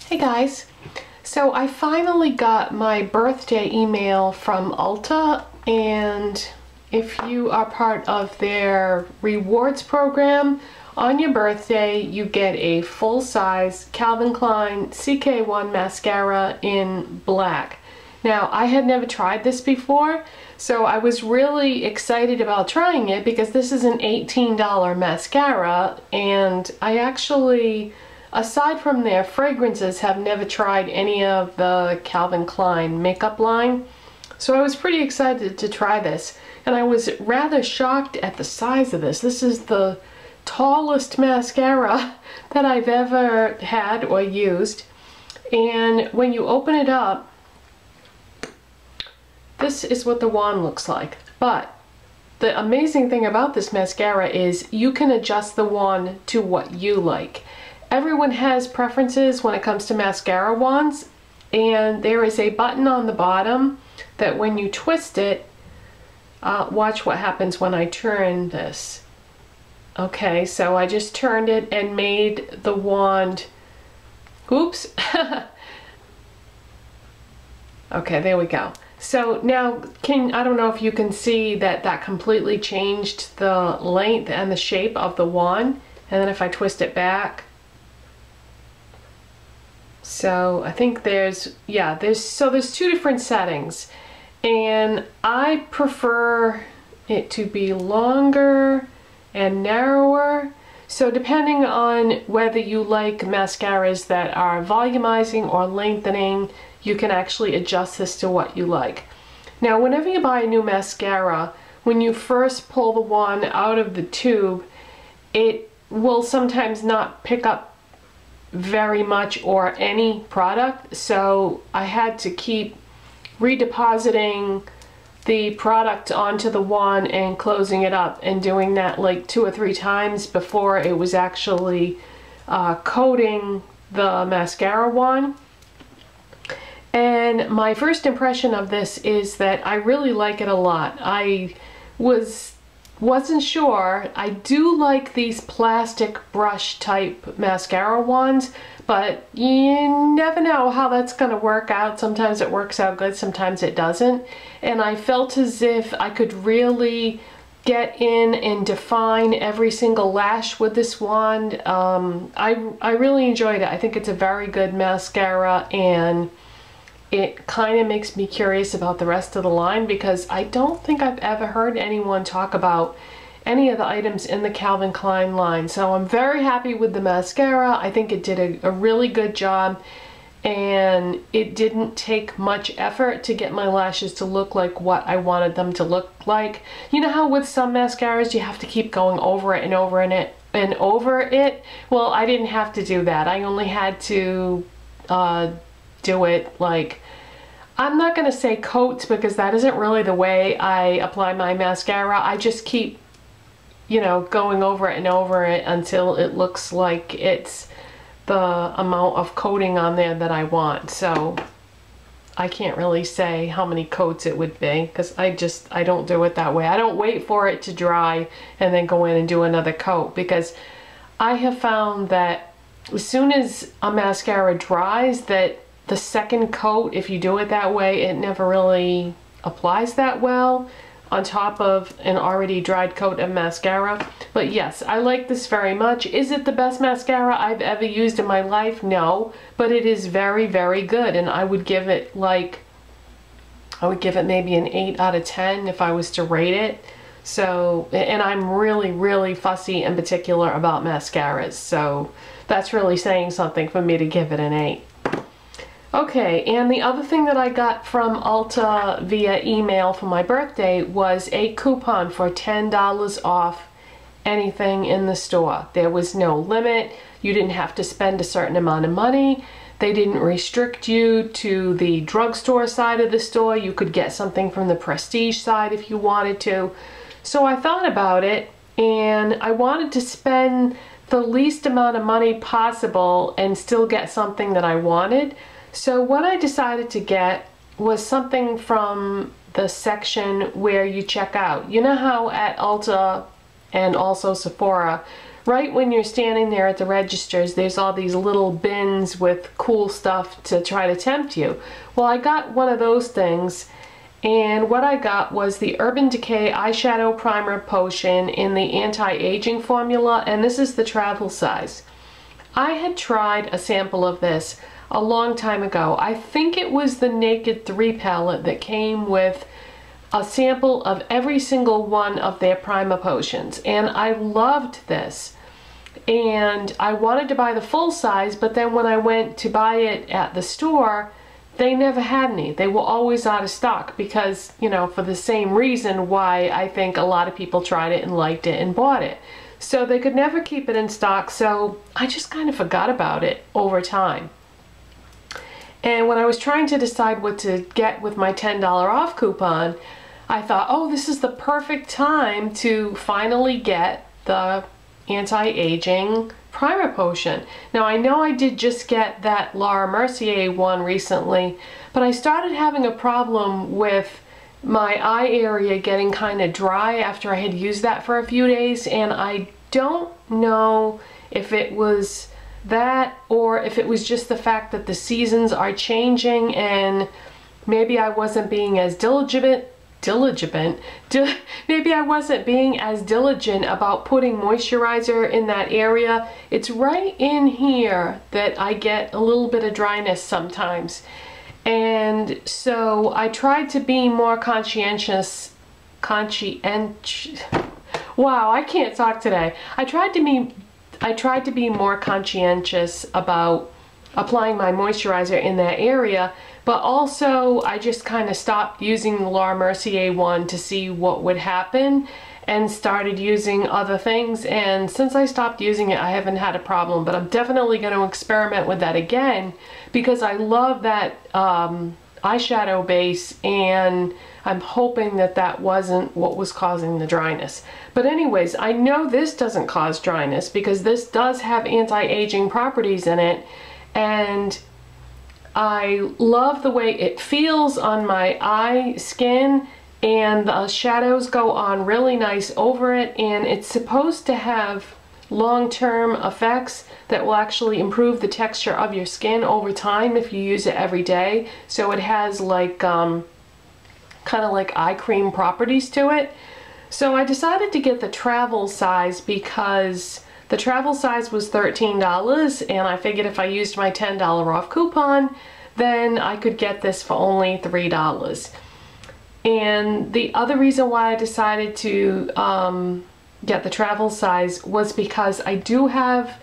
Hey guys, so I finally got my birthday email from Ulta, and if you are part of their rewards program, on your birthday you get a full-size Calvin Klein CK1 mascara in black. Now, I had never tried this before, so I was really excited about trying it because this is an $18 mascara, and I actually, aside from their fragrances, have never tried any of the Calvin Klein makeup line. So I was pretty excited to try this, and I was rather shocked at the size of this. This is the tallest mascara that I've ever had or used. And when you open it up, this is what the wand looks like. But the amazing thing about this mascara is you can adjust the wand to what you like. Everyone has preferences when it comes to mascara wands, and there is a button on the bottom that when you twist it, watch what happens when I turn this. Okay, so I just turned it and made the wand, oops. Okay, there we go. So now, I don't know if you can see that completely changed the length and the shape of the wand. And then if I twist it back, so I think there's two different settings, and I prefer it to be longer and narrower. So depending on whether you like mascaras that are volumizing or lengthening, you can actually adjust this to what you like. Now, whenever you buy a new mascara, when you first pull the wand out of the tube, it will sometimes not pick up very much or any product, so I had to keep redepositing the product onto the wand and closing it up, and doing that like 2 or 3 times before it was actually coating the mascara wand. And my first impression of this is that I really like it a lot. I wasn't sure. I do like these plastic brush type mascara wands, but you never know how that's going to work out. Sometimes it works out good, sometimes it doesn't. And I felt as if I could really get in and define every single lash with this wand. I really enjoyed it. I think it's a very good mascara, and it kind of makes me curious about the rest of the line, because I don't think I've ever heard anyone talk about any of the items in the Calvin Klein line. So I'm very happy with the mascara. I think it did a really good job, and it didn't take much effort to get my lashes to look like what I wanted them to look like. You know how with some mascaras you have to keep going over it and over it and over it? Well, I didn't have to do that. I only had to do it like, I'm not going to say coats, because that isn't really the way I apply my mascara. I just keep, you know, going over it and over it until it looks like it's the amount of coating on there that I want. So I can't really say how many coats it would be, because I don't do it that way. I don't wait for it to dry and then go in and do another coat, because I have found that as soon as a mascara dries, that the second coat, if you do it that way, it never really applies that well on top of an already dried coat of mascara. But yes, I like this very much. Is it the best mascara I've ever used in my life? No, but it is very, very good, and I would give it maybe an 8 out of 10 if I was to rate it. So, and I'm really, really fussy and particular about mascaras, so that's really saying something for me to give it an 8. Okay, and the other thing that I got from Ulta via email for my birthday was a coupon for $10 off anything in the store. There was no limit. You didn't have to spend a certain amount of money. They didn't restrict you to the drugstore side of the store. You could get something from the prestige side if you wanted to. So I thought about it, and I wanted to spend the least amount of money possible and still get something that I wanted. So what I decided to get was something from the section where you check out. You know how at Ulta and also Sephora, right when you're standing there at the registers, there's all these little bins with cool stuff to try to tempt you. Well, I got one of those things, and what I got was the Urban Decay eyeshadow primer potion in the anti-aging formula, and this is the travel size. I had tried a sample of this a long time ago. I think it was the Naked 3 palette that came with a sample of every single one of their primer potions, and I loved this. And I wanted to buy the full size, but then when I went to buy it at the store, they never had any. They were always out of stock because, you know, for the same reason why I think a lot of people tried it and liked it and bought it. So they could never keep it in stock, so I just kind of forgot about it over time. And when I was trying to decide what to get with my $10 off coupon, I thought, oh, this is the perfect time to finally get the anti-aging primer potion. Now, I know I did just get that Laura Mercier one recently, but I started having a problem with my eye area getting kind of dry after I had used that for a few days, and I don't know if it was that or if it was just the fact that the seasons are changing and maybe I wasn't being as maybe I wasn't being as diligent about putting moisturizer in that area. It's right in here that I get a little bit of dryness sometimes. And so I tried to be more conscientious. Wow, I can't talk today. I tried to be more conscientious about applying my moisturizer in that area, but also I just kind of stopped using the Laura Mercier one to see what would happen and started using other things, and since I stopped using it I haven't had a problem, but I'm definitely going to experiment with that again because I love that eyeshadow base, and I'm hoping that that wasn't what was causing the dryness. But anyways, I know this doesn't cause dryness because this does have anti-aging properties in it, and I love the way it feels on my eye skin, and the shadows go on really nice over it, and it's supposed to have long-term effects that will actually improve the texture of your skin over time if you use it every day. So it has like kind of like eye cream properties to it. So I decided to get the travel size because the travel size was $13, and I figured if I used my $10 off coupon, then I could get this for only $3. And the other reason why I decided to get the travel size was because I do have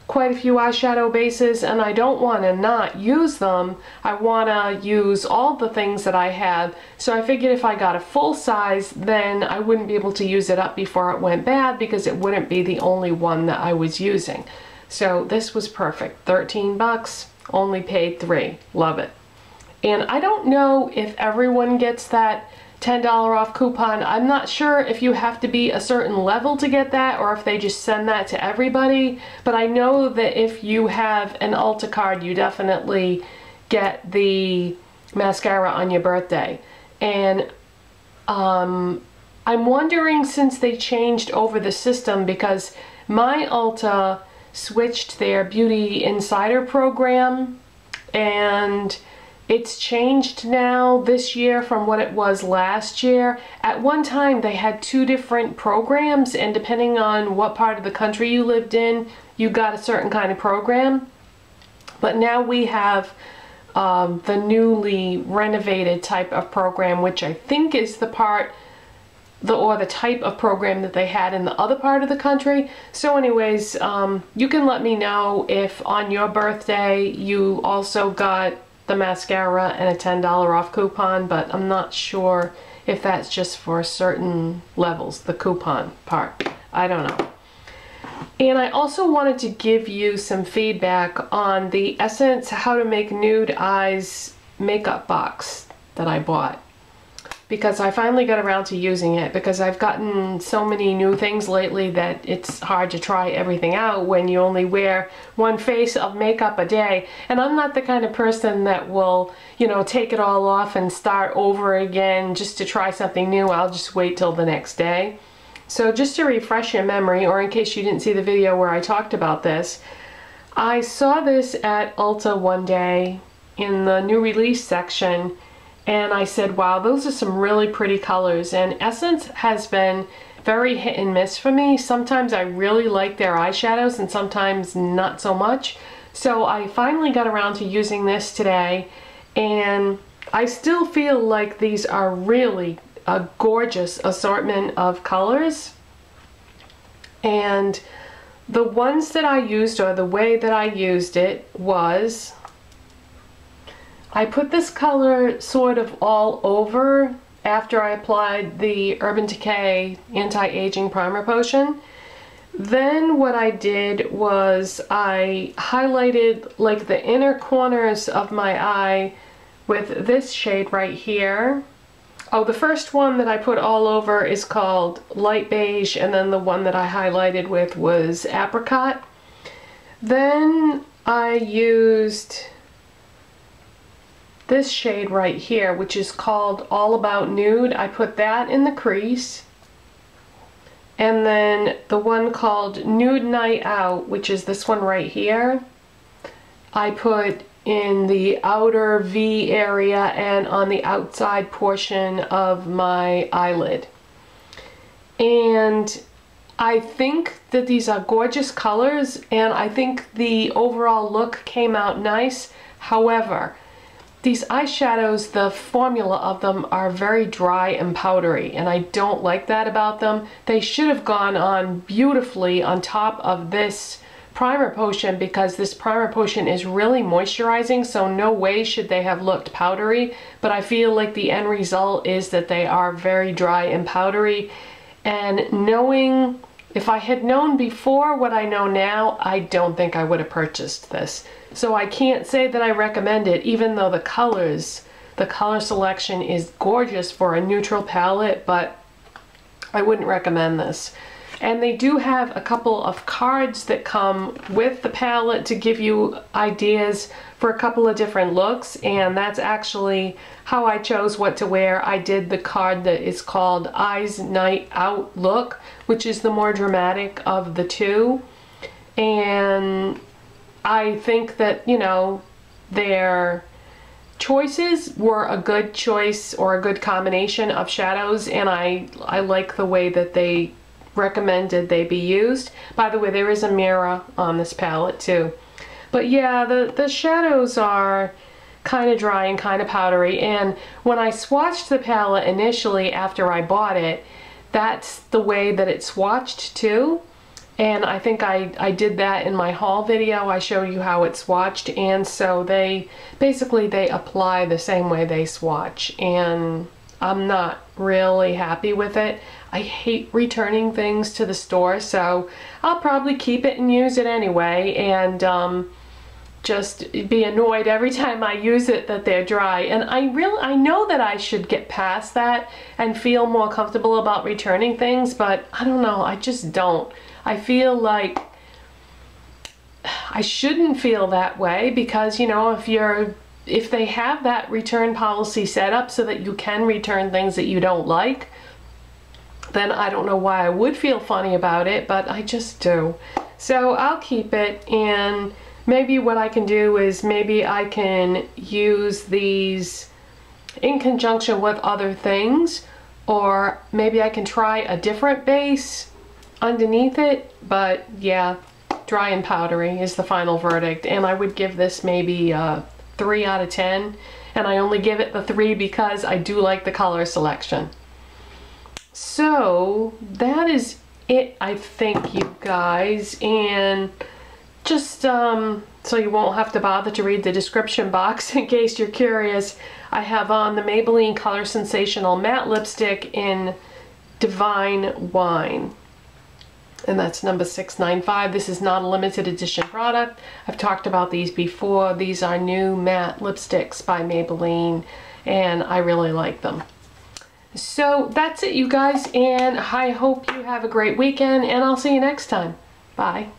quite a few eyeshadow bases and I don't want to not use them. I want to use all the things that I have, so I figured if I got a full size then I wouldn't be able to use it up before it went bad because it wouldn't be the only one that I was using. So this was perfect. 13 bucks, only paid $3. Love it. And I don't know if everyone gets that $10 off coupon. I'm not sure if you have to be a certain level to get that or if they just send that to everybody, but I know that if you have an Ulta card you definitely get the mascara on your birthday. And I'm wondering, since they changed over the system, because my Ulta switched their Beauty Insider program and it's changed now this year from what it was last year. At one time they had 2 different programs, and depending on what part of the country you lived in, you got a certain kind of program. But now we have the newly renovated type of program, which I think is the type of program that they had in the other part of the country. So anyways, you can let me know if on your birthday you also got the mascara and a $10 off coupon, but I'm not sure if that's just for certain levels, the coupon part. I don't know. And I also wanted to give you some feedback on the Essence How to Make Nude Eyes makeup box that I bought, because I finally got around to using it, because I've gotten so many new things lately that it's hard to try everything out when you only wear one face of makeup a day. And I'm not the kind of person that will, you know, take it all off and start over again just to try something new. I'll just wait till the next day. So just to refresh your memory, or in case you didn't see the video where I talked about this, I saw this at Ulta one day in the new release section, and I said, wow, those are some really pretty colors. And Essence has been very hit and miss for me. Sometimes I really like their eyeshadows and sometimes not so much. So I finally got around to using this today, and I still feel like these are really a gorgeous assortment of colors. And the ones that I used, or the way that I used it, was I put this color sort of all over after I applied the Urban Decay Anti-Aging Primer Potion. Then what I did was I highlighted like the inner corners of my eye with this shade right here. Oh, the first one that I put all over is called Light Beige, and then the one that I highlighted with was Apricot. Then I used this shade right here, which is called All About Nude. I put that in the crease. And then the one called Nude Night Out, which is this one right here, I put in the outer V area and on the outside portion of my eyelid. And I think that these are gorgeous colors, and I think the overall look came out nice. However, these eyeshadows, the formula of them are very dry and powdery, and I don't like that about them. They should have gone on beautifully on top of this primer potion, because this primer potion is really moisturizing, so no way should they have looked powdery. But I feel like the end result is that they are very dry and powdery. And knowing, if I had known before what I know now, I don't think I would have purchased this. So I can't say that I recommend it, even though the colors, the color selection is gorgeous for a neutral palette, but I wouldn't recommend this. And they do have a couple of cards that come with the palette to give you ideas for a couple of different looks, and that's actually how I chose what to wear. I did the card that is called Eyes Night Out Look, which is the more dramatic of the two. And I think that, you know, their choices were a good choice or a good combination of shadows, and I like the way that they recommended they be used. By the way, there is a mirror on this palette too. But yeah, the shadows are kind of dry and kind of powdery, and when I swatched the palette initially after I bought it, that's the way that it swatched too. And I think I did that in my haul video. I showed you how it swatched, and so they apply the same way they swatch, and I'm not really happy with it. I hate returning things to the store, so I'll probably keep it and use it anyway, and just be annoyed every time I use it that they're dry. And I know that I should get past that and feel more comfortable about returning things, but I don't know, I just don't. I feel like I shouldn't feel that way, because, you know, if they have that return policy set up so that you can return things that you don't like, then I don't know why I would feel funny about it, but I just do. So I'll keep it, and maybe what I can do is maybe I can use these in conjunction with other things, or maybe I can try a different base underneath it. But yeah, dry and powdery is the final verdict, and I would give this maybe 3 out of 10, and I only give it the 3 because I do like the color selection. So that is it, I think, you guys. And just so you won't have to bother to read the description box in case you're curious, I have on the Maybelline Color Sensational Matte Lipstick in Divine Wine, and that's number 695. This is not a limited edition product. I've talked about these before. These are new matte lipsticks by Maybelline, and I really like them. So that's it, you guys, and I hope you have a great weekend, and I'll see you next time. Bye.